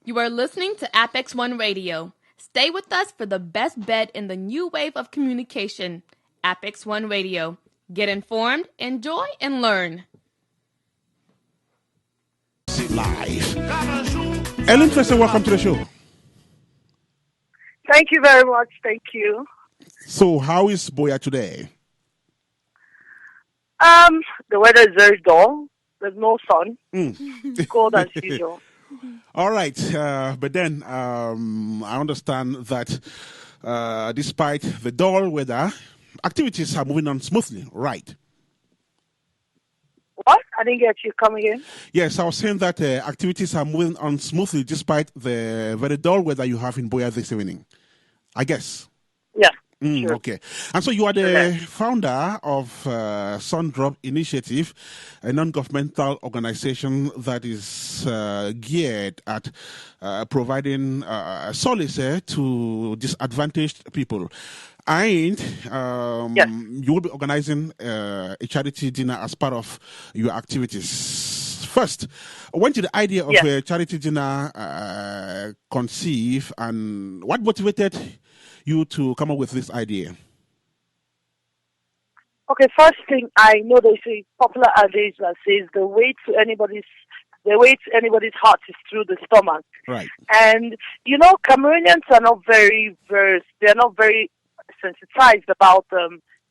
You are listening to Apex One Radio. Stay with us for the best bet in the new wave of communication. Apex One Radio. Get informed, enjoy, and learn. Live. Elynn Fesse, welcome to the show. Thank you very much. Thank you. So, how is Boya today? The weather is very dull. There's no sun. Cold as usual. All right, but then I understand that despite the dull weather, activities are moving on smoothly, right? What? I didn't get you. Come again? Yes, I was saying that activities are moving on smoothly despite the very dull weather you have in Boya this evening, I guess. Yeah. Sure. Okay. And so you are the founder of Sundrop Initiative, a non-governmental organization that is geared at providing solace to disadvantaged people. And you will be organizing a charity dinner as part of your activities. First, when did the idea of a charity dinner conceive, and what motivated you to come up with this idea? Okay, first thing, I know there's a popular adage that says the way to anybody's heart is through the stomach. Right. And Cameroonians are not very versed. They're not very sensitized about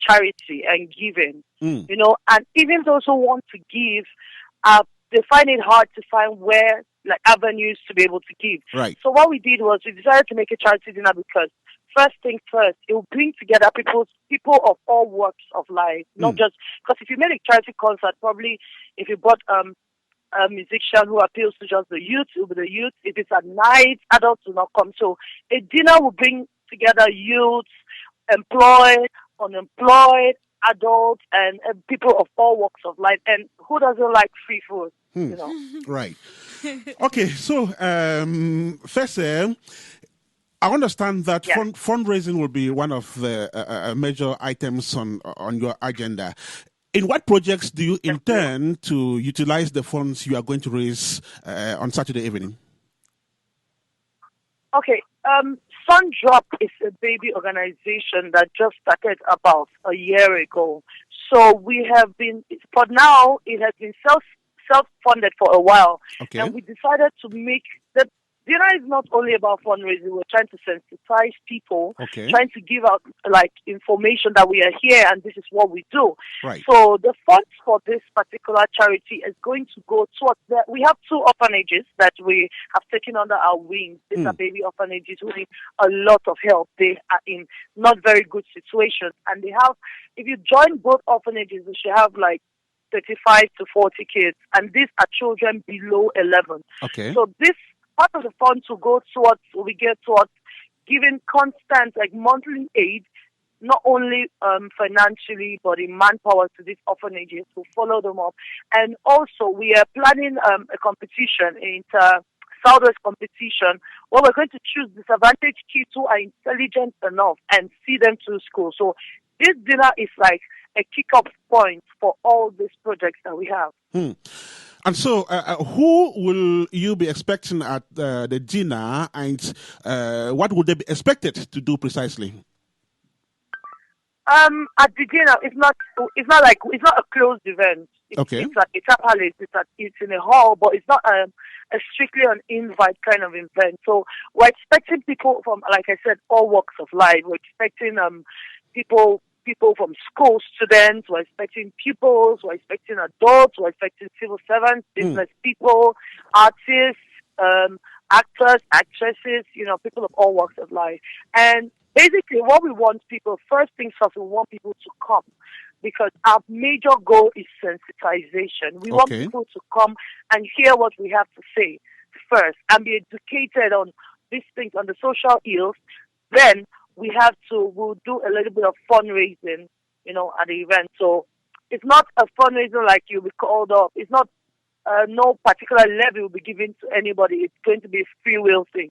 charity and giving. And even those who want to give, they find it hard to find avenues to be able to give. Right. So what we did was we decided to make a charity dinner because first thing first, it will bring together people of all walks of life, not just because if you made a charity concert, probably if you brought a musician who appeals to just the youth, it will be the youth. If it's at night, adults will not come. So a dinner will bring together youths, employed, unemployed, adults, and people of all walks of life. And who doesn't like free food? Right. Okay, so first, I understand that fundraising will be one of the major items on your agenda. In what projects do you intend to utilize the funds you are going to raise on Saturday evening? Okay, Sundrop is a baby organization that just started about a year ago. So we have been, for now, it has been self-funded for a while. Okay. And we decided to make the dinner is not only about fundraising. We're trying to sensitize people, trying to give out information that we are here and this is what we do. Right. So the funds for this particular charity is going to go towards we have 2 orphanages that we have taken under our wings. These are baby orphanages who need a lot of help. They are in not very good situations, and they have, if you join both orphanages, they should have 35 to 40 kids, and these are children below 11. Okay. So this part of the funds will go towards giving constant, monthly aid, not only financially, but in manpower to these orphanages to follow them up. And also, we are planning a competition, Southwest competition, where we're going to choose disadvantaged kids who are intelligent enough and see them through school. So this dinner is like a kick-off point for all these projects that we have. And so, who will you be expecting at the dinner, and what would they be expected to do precisely? At the dinner, it's not a closed event. It's a palace. It's in a hall, but it's not a strictly an invite kind of event. So we're expecting people from, like I said, all walks of life. We're expecting people from school, students, we're expecting pupils, we're expecting adults, we're expecting civil servants, business people, artists, actors, actresses, people of all walks of life. And basically what we want people, first things first, we want people to come because our major goal is sensitization. We want people to come and hear what we have to say first and be educated on these things, on the social ills. Then we'll do a little bit of fundraising, at the event. So it's not a fundraiser like you'll be called up. It's not, no particular level will be given to anybody. It's going to be a free will thing.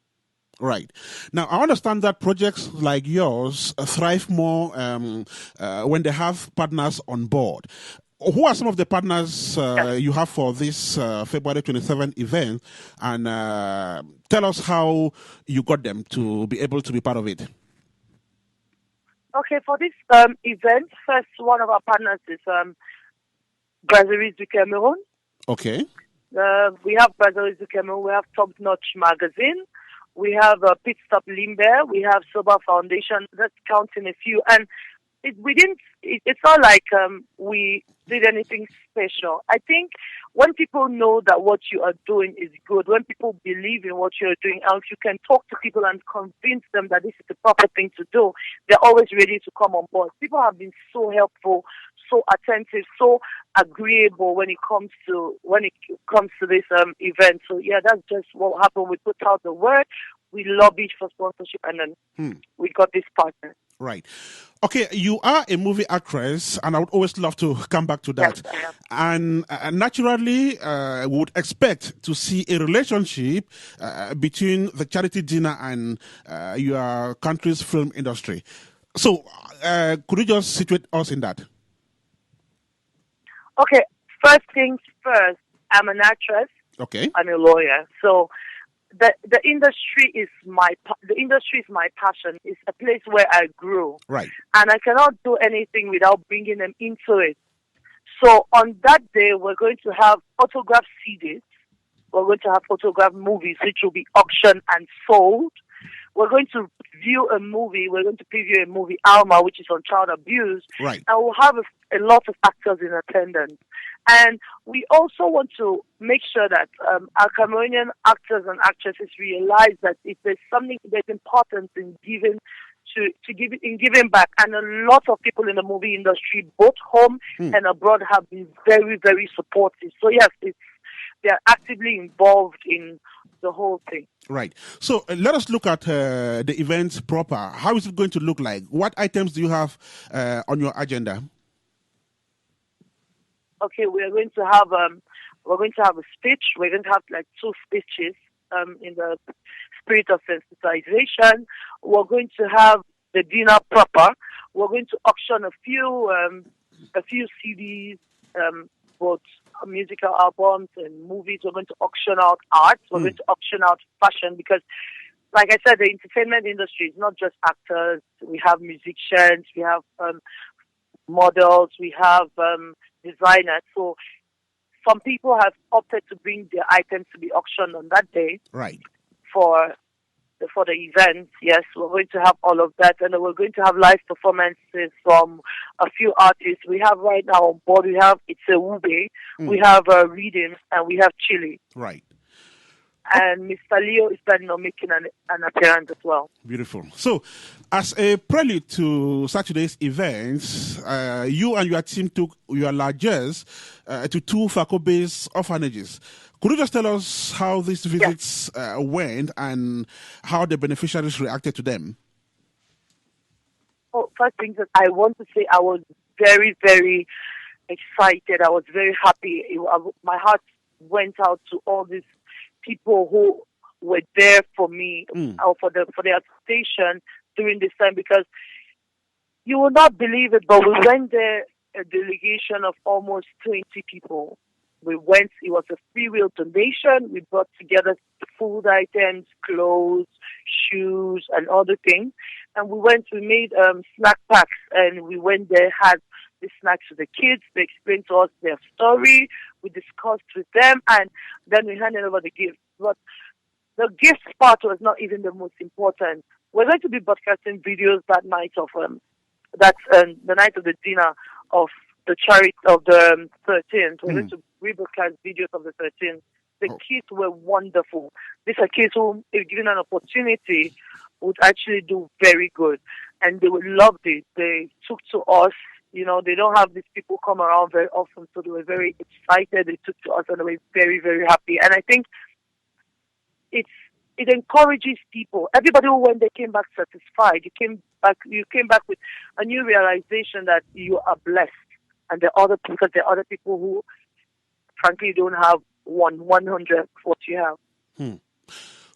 Right. Now, I understand that projects like yours thrive more when they have partners on board. Who are some of the partners you have for this February 27th event? And tell us how you got them to be able to be part of it. Okay, for this event, first one of our partners is Brasseries du Cameroon. Okay. We have Brasseries du Cameroon. We have Top Notch Magazine. We have Pit Stop Limber. We have Soba Foundation. That's counting a few. And it's not like we did anything special. I think when people know that what you are doing is good, when people believe in what you're doing, and if you can talk to people and convince them that this is the proper thing to do, they're always ready to come on board. People have been so helpful, so attentive, so agreeable when it comes to this event. So yeah, that's just what happened. We put out the word, we lobbied for sponsorship, and then we got this partner. Right. Okay, you are a movie actress, and I would always love to come back to that. Yes, and naturally, we would expect to see a relationship between the charity dinner and your country's film industry. So, could you just situate us in that? Okay, first things first, I'm an actress. Okay. I'm a lawyer. So the industry is my passion. It's a place where I grew. Right. And I cannot do anything without bringing them into it. So on that day, we're going to have photograph CDs. We're going to have photograph movies, which will be auctioned and sold. We're going to view a movie. We're going to preview a movie, Alma, which is on child abuse. Right. And we'll have a lot of actors in attendance. And we also want to make sure that our Cameroonian actors and actresses realize that if there's something that's important in giving giving back, and a lot of people in the movie industry, both home and abroad, have been very, very supportive. So yes, they're actively involved in the whole thing. Right. So let us look at the event proper. How is it going to look like? What items do you have on your agenda? Okay, we're going to have a speech. We're going to have like 2 speeches in the spirit of sensitization. We're going to have the dinner proper. We're going to auction a few CDs, both musical albums and movies. We're going to auction out art. We're going to auction out fashion because, like I said, the entertainment industry is not just actors. We have musicians. We have models. We have designers. So some people have opted to bring their items to be auctioned on that day. Right. For the event. Yes, we're going to have all of that, and we're going to have live performances from a few artists. We have right now on board, we have It's a Wube, we have Reading, and we have Chile. Right. And Mr. Leo is planning on making an appearance as well. Beautiful. So, as a prelude to Saturday's events, you and your team took your largesse to 2 Fako-based orphanages. Could you just tell us how these visits went and how the beneficiaries reacted to them? Oh, first thing that I want to say, I was very, very excited. I was very happy. My heart went out to all these people who were there for me or for their station during this time, because you will not believe it, but we went there, a delegation of almost 20 people. We went, it was a free will donation. We brought together food items, clothes, shoes, and other things. And we made snack packs, and we went there, had the snacks to the kids. They explained to us their story. We discussed with them, and then we handed over the gifts. But the gifts part was not even the most important. We're going to be broadcasting videos that night of the night of the dinner of the charity of the 13th. We're going to rebroadcast videos of the 13th. The kids were wonderful. These are kids who, if given an opportunity, would actually do very good, and they would love it. They took to us. You know, they don't have these people come around very often, so they were very excited. They took to us, and they were very, very happy. And I think it encourages people. Everybody who went, they came back satisfied. You came back with a new realization that you are blessed, and there are other people who, frankly, don't have 100 what you have.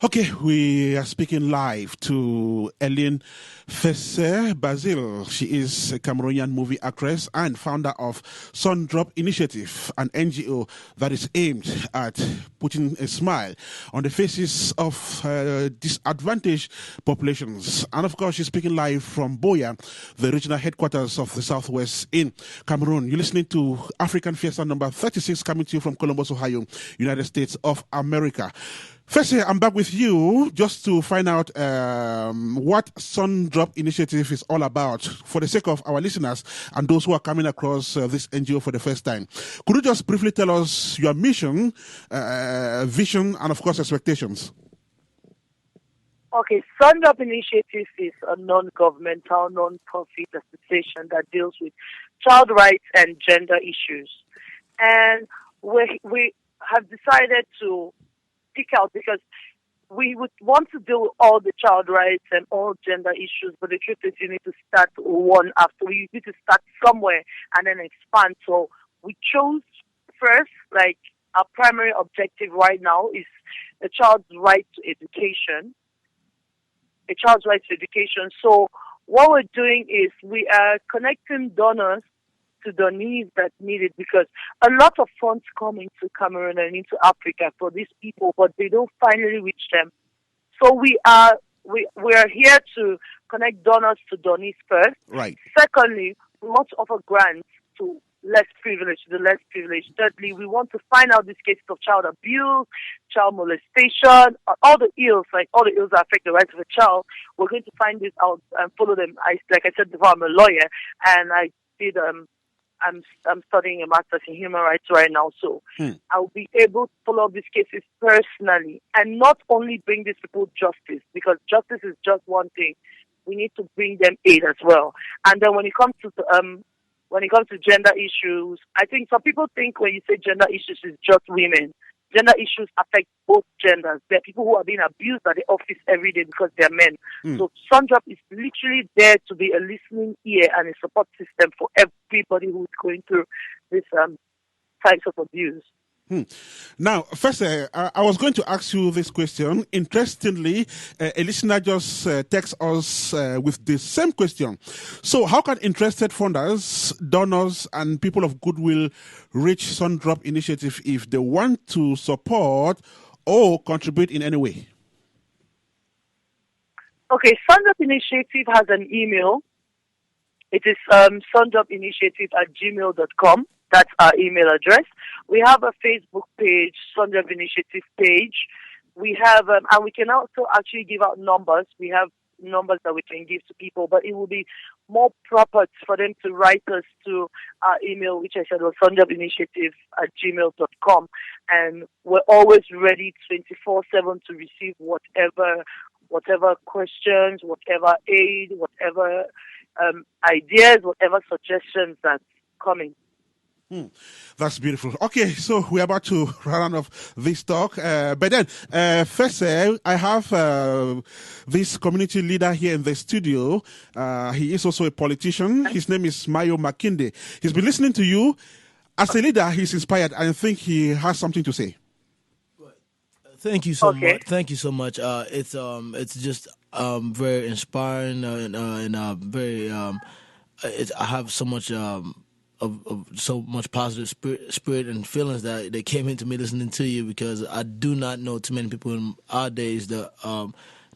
Okay, we are speaking live to Elynn Fesse Basil. She is a Cameroonian movie actress and founder of Sundrop Initiative, an NGO that is aimed at putting a smile on the faces of disadvantaged populations. And of course, she's speaking live from Boya, the regional headquarters of the Southwest in Cameroon. You're listening to African Fiesta number 36, coming to you from Columbus, Ohio, United States of America. Fesse, I'm back with you just to find out what Sundrop Initiative is all about for the sake of our listeners and those who are coming across this NGO for the first time. Could you just briefly tell us your mission, vision, and of course, expectations? Okay, Sundrop Initiative is a non-governmental, non-profit association that deals with child rights and gender issues. And we have decided to pick out because we would want to deal with all the child rights and all gender issues, but the truth is you need to start one after. We need to start somewhere and then expand. So we chose first, like our primary objective right now is a child's right to education. A child's right to education. So what we're doing is we are connecting donors to the needs that need it, because a lot of funds come into Cameroon and into Africa for these people, but they don't finally reach them. So we are here to connect donors to donors first. Right. Secondly, we want to offer grants to the less privileged. Thirdly, we want to find out these cases of child abuse, child molestation, all the ills that affect the rights of a child. We're going to find this out and follow them. Like I said before, I'm a lawyer, and I did I'm studying a master's in human rights right now, so I'll be able to follow up these cases personally and not only bring these people justice, because justice is just one thing. We need to bring them aid as well. And then when it comes to gender issues, I think some people think when you say gender issues, it's just women. Gender issues affect both genders. There are people who are being abused at the office every day because they're men. So Sundrop is literally there to be a listening ear and a support system for everybody who's going through this types of abuse. Now, first, I was going to ask you this question. Interestingly, a listener just texts us with the same question. So, how can interested funders, donors, and people of goodwill reach Sundrop Initiative if they want to support or contribute in any way? Okay, Sundrop Initiative has an email. It is sundropinitiative@gmail.com. That's our email address. We have a Facebook page, Sundrop Initiative page. We have, and we can also actually give out numbers. We have numbers that we can give to people, but it will be more proper for them to write us to our email, which I said was sundropinitiative@gmail.com. And we're always ready 24/7 to receive whatever questions, whatever aid, whatever ideas, whatever suggestions that's coming. That's beautiful. Okay, so we're about to run off this talk. But then, first, I have this community leader here in the studio. He is also a politician. His name is Mayo Makinde. He's been listening to you. As a leader, he's inspired. I think he has something to say. Thank you so much. Thank you so much. It's just very inspiring and very. I have so much. Of so much positive spirit and feelings that came into me listening to you, because I do not know too many people in our days that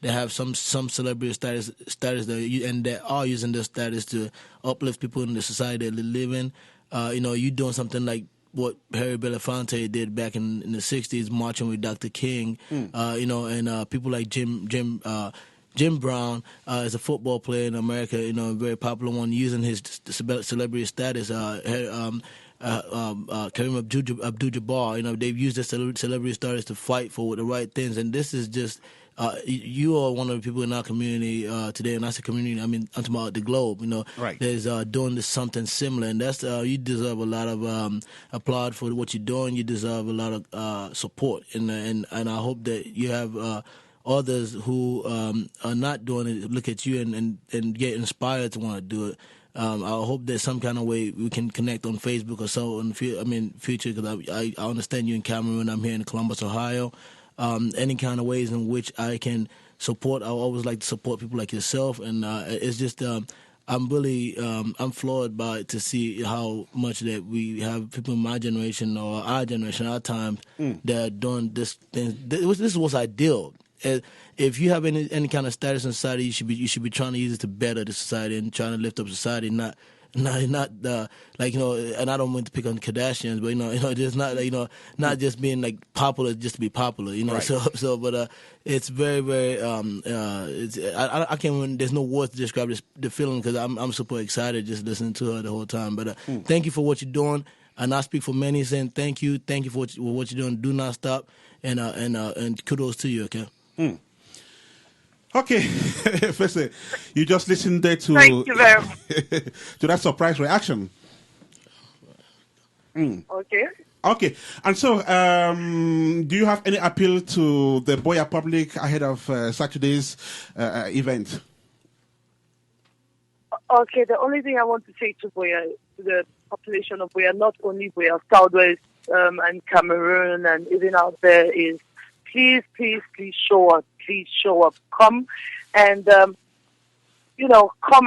they have some celebrity status and they are using their status to uplift people in the society that they live in. You doing something like what Harry Belafonte did back in the 60s, marching with Dr. King, and people like Jim Brown is a football player in America, a very popular one, using his celebrity status. Kareem Abdul-Jabbar, they've used their celebrity status to fight for the right things. And this is just, you are one of the people in our community today, and I say community, I mean, I'm talking about the globe, right. There's doing this something similar. And that's, you deserve a lot of applaud for what you're doing. You deserve a lot of support. And I hope that you have others who are not doing it look at you and get inspired to want to do it. I hope there's some kind of way we can connect on Facebook or so in future, because I understand you in Cameroon. I'm here in Columbus, Ohio. any kind of ways in which I can support. I always like to support people like yourself, and it's just I'm really I'm floored by to see how much that we have people in my generation or our generation, our time, that are doing this thing. This is what's ideal. If you have any kind of status in society, you should be trying to use it to better the society and trying to lift up society, not like, and I don't want to pick on Kardashians, but just not not just being like popular just to be popular, Right. But it's very, very I can't even, there's no words to describe the feeling, because I'm super excited just listening to her the whole time. But thank you for what you're doing, and I speak for many saying thank you for what you're doing. Do not stop, and kudos to you. Okay. Okay, Fesse, you just listened there to Thank you very much. to that surprise reaction. Okay, and so do you have any appeal to the Boya public ahead of Saturday's event? Okay, the only thing I want to say to Boya, to the population of Boya, not only Boya, Southwest and Cameroon and even out there, is please show up. Please show up. Come and, come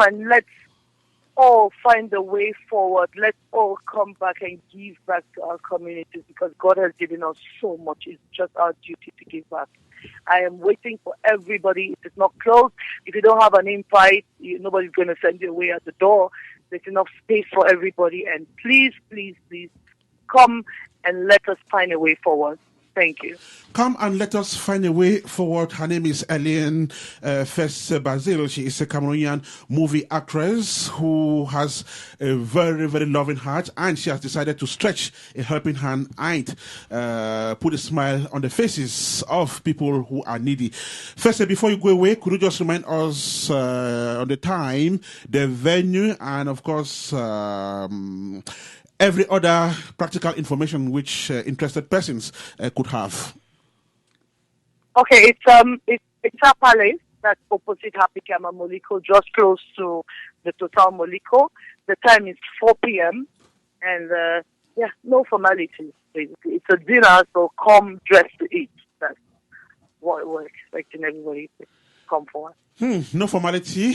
and let's all find a way forward. Let's all come back and give back to our communities, because God has given us so much. It's just our duty to give back. I am waiting for everybody. It is not closed. If you don't have an invite, nobody's going to send you away at the door. There's enough space for everybody. And please come and let us find a way forward. Thank you. Come and let us find a way forward. Her name is Elynn Fesse Basil. She is a Cameroonian movie actress who has a very, very loving heart, and she has decided to stretch a helping hand and put a smile on the faces of people who are needy. Fesse, before you go away, could you just remind us on the time, the venue, and of course every other practical information which interested persons could have? Okay, it's a palace that's opposite Happy Kama Moliko, just close to the Total Moliko. The time is 4 p.m. and no formalities. Basically, it's a dinner, so come dressed to eat. That's what we're expecting everybody to come for. No formality.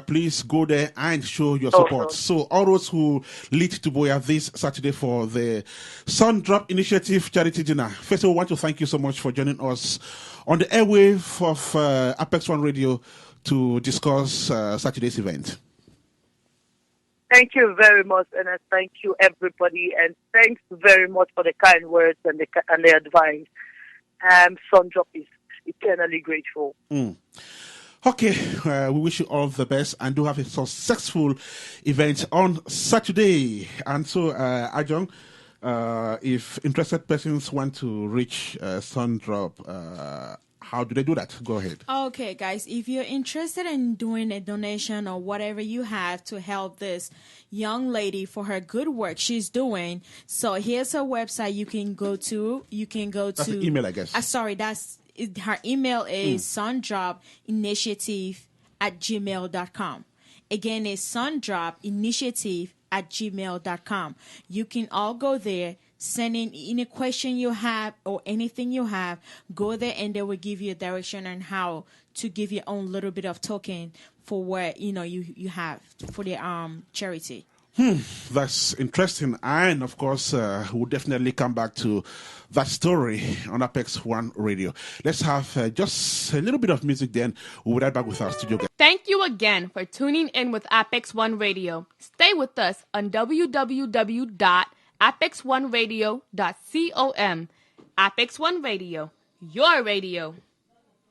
Please go there and show your support. So all those who lead to Boya this Saturday for the Sun Drop Initiative Charity Dinner. First of all, I want to thank you so much for joining us on the airwave of Apex One Radio to discuss Saturday's event. Thank you very much, and I thank you everybody, and thanks very much for the kind words and the advice. Sun Drop is eternally grateful. Okay, we wish you all the best and do have a successful event on Saturday. And so, Ajong, if interested persons want to reach Sundrop, how do they do that? Go ahead. Okay, guys, if you're interested in doing a donation or whatever you have to help this young lady for her good work she's doing, so here's her website you can go to. That's an email, I guess. Her email is sundropinitiative@gmail.com. Again, it's sundropinitiative@gmail.com. You can all go there, send in any question you have or anything you have. Go there and they will give you a direction on how to give your own little bit of token for what you have for the charity. That's interesting. And of course, we'll definitely come back to that story on Apex One Radio. Let's have just a little bit of music, then we'll be right back with our studio guest. Thank you again for tuning in with Apex One Radio. Stay with us on www.apexoneradio.com. Apex One Radio, your radio.